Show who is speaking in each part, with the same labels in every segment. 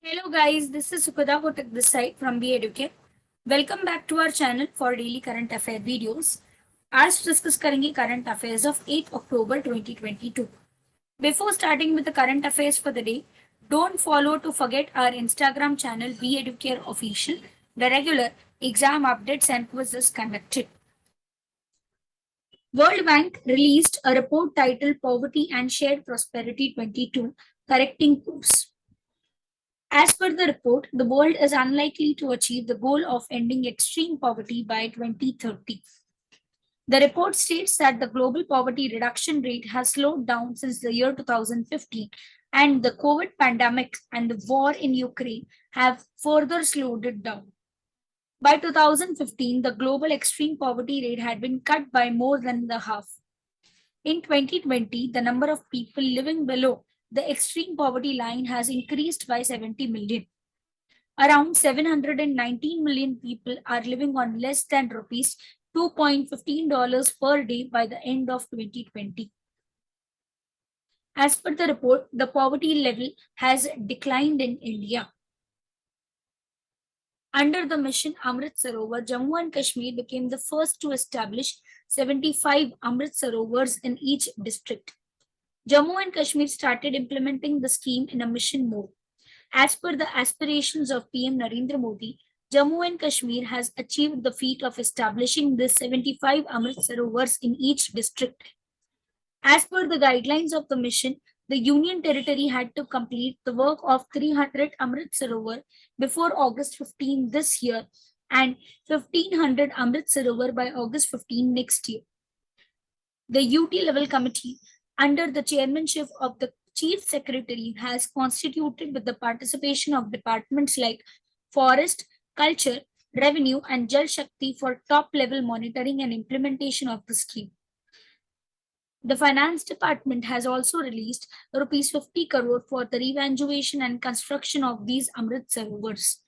Speaker 1: Hello guys, this is Sukada Kotak this side from EduCARE. Welcome back to our channel for daily current affair videos. आज discuss करेंगे current affairs of 8 October 2022. Before starting with the current affairs for the day, don't follow to forget our Instagram channel EduCARE Official, the regular exam updates and quizzes conducted. World Bank released a report titled Poverty and Shared Prosperity 22, Correcting Course. As per the report, the world is unlikely to achieve the goal of ending extreme poverty by 2030. The report states that the global poverty reduction rate has slowed down since the year 2015, and the COVID pandemic and the war in Ukraine have further slowed it down. By 2015, the global extreme poverty rate had been cut by more than the half. In 2020, the number of people living below the extreme poverty line has increased by 70 million. Around 719 million people are living on less than rupees $2.15 per day by the end of 2020. As per the report, the poverty level has declined in India. Under the mission Amrit Sarovar, Jammu and Kashmir became the first to establish 75 Amrit Sarovars in each district. Jammu and Kashmir started implementing the scheme in a mission mode. As per the aspirations of PM Narendra Modi, Jammu and Kashmir has achieved the feat of establishing the 75 Amrit Sarovars in each district. As per the guidelines of the mission, the Union Territory had to complete the work of 300 Amrit Sarovar before August 15 this year and 1500 Amrit Sarovar by August 15 next year. The UT level committee under the chairmanship of the Chief Secretary has constituted with the participation of departments like Forest, Culture, Revenue and Jal Shakti for top-level monitoring and implementation of the scheme. The Finance Department has also released Rs 50 crore for the revaluation and construction of these Amrit Sarovars.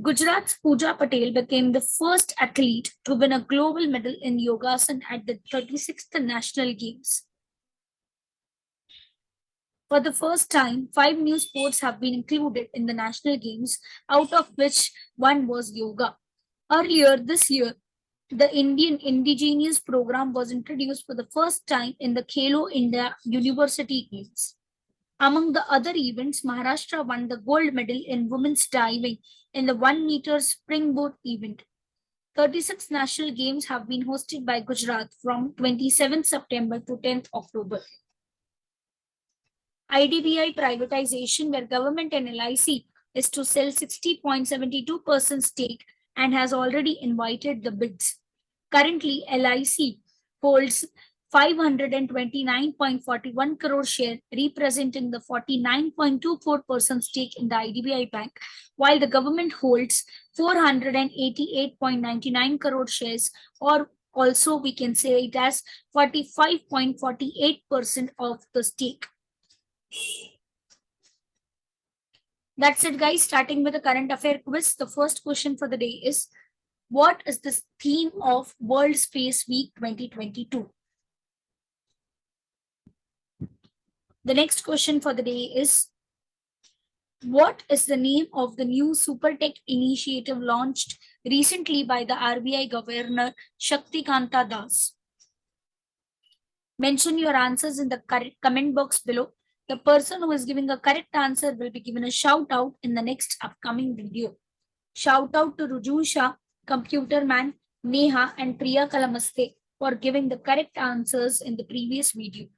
Speaker 1: Gujarat's Pooja Patel became the first athlete to win a global medal in Yongsan at the 36th National Games. For the first time, 5 new sports have been included in the National Games, out of which one was yoga. Earlier this year, the Indian Indigenous program was introduced for the first time in the CELO India University Games. Among the other events, Maharashtra won the gold medal in women's diving in the 1-meter springboard event. 36 national games have been hosted by Gujarat from 27 September to 10 October. IDBI privatization, where government and LIC is to sell 60.72% stake and has already invited the bids. Currently, LIC holds 529.41 crore share, representing the 49.24% stake in the IDBI Bank, while the government holds 488.99 crore shares, or also we can say it as 45.48% of the stake. That's it, guys. Starting with the current affair quiz. The first question for the day is, what is the theme of World Space Week 2022? The next question for the day is, what is the name of the new super tech initiative launched recently by the RBI Governor Shaktikanta Das? Mention your answers in the comment box below. The person who is giving a correct answer will be given a shout out in the next upcoming video. Shout out to Ruju Shah, Computer Man, Neha and Priya Kalamaste for giving the correct answers in the previous video.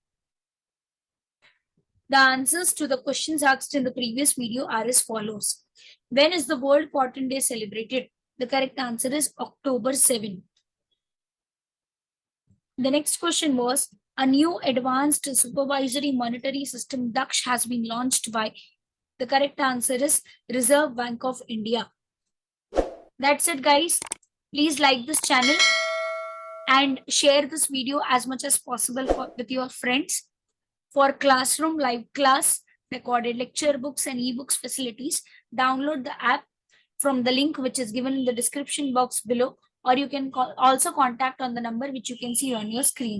Speaker 1: The answers to the questions asked in the previous video are as follows. When is the World Cotton Day celebrated? The correct answer is October 7. The next question was, a new advanced supervisory monetary system Daksh has been launched by. The correct answer is Reserve Bank of India. That's it, guys. Please like this channel and share this video as much as possible with your friends. For classroom live class, recorded lecture books and ebooks facilities, download the app from the link which is given in the description box below, or you can also contact on the number which you can see on your screen.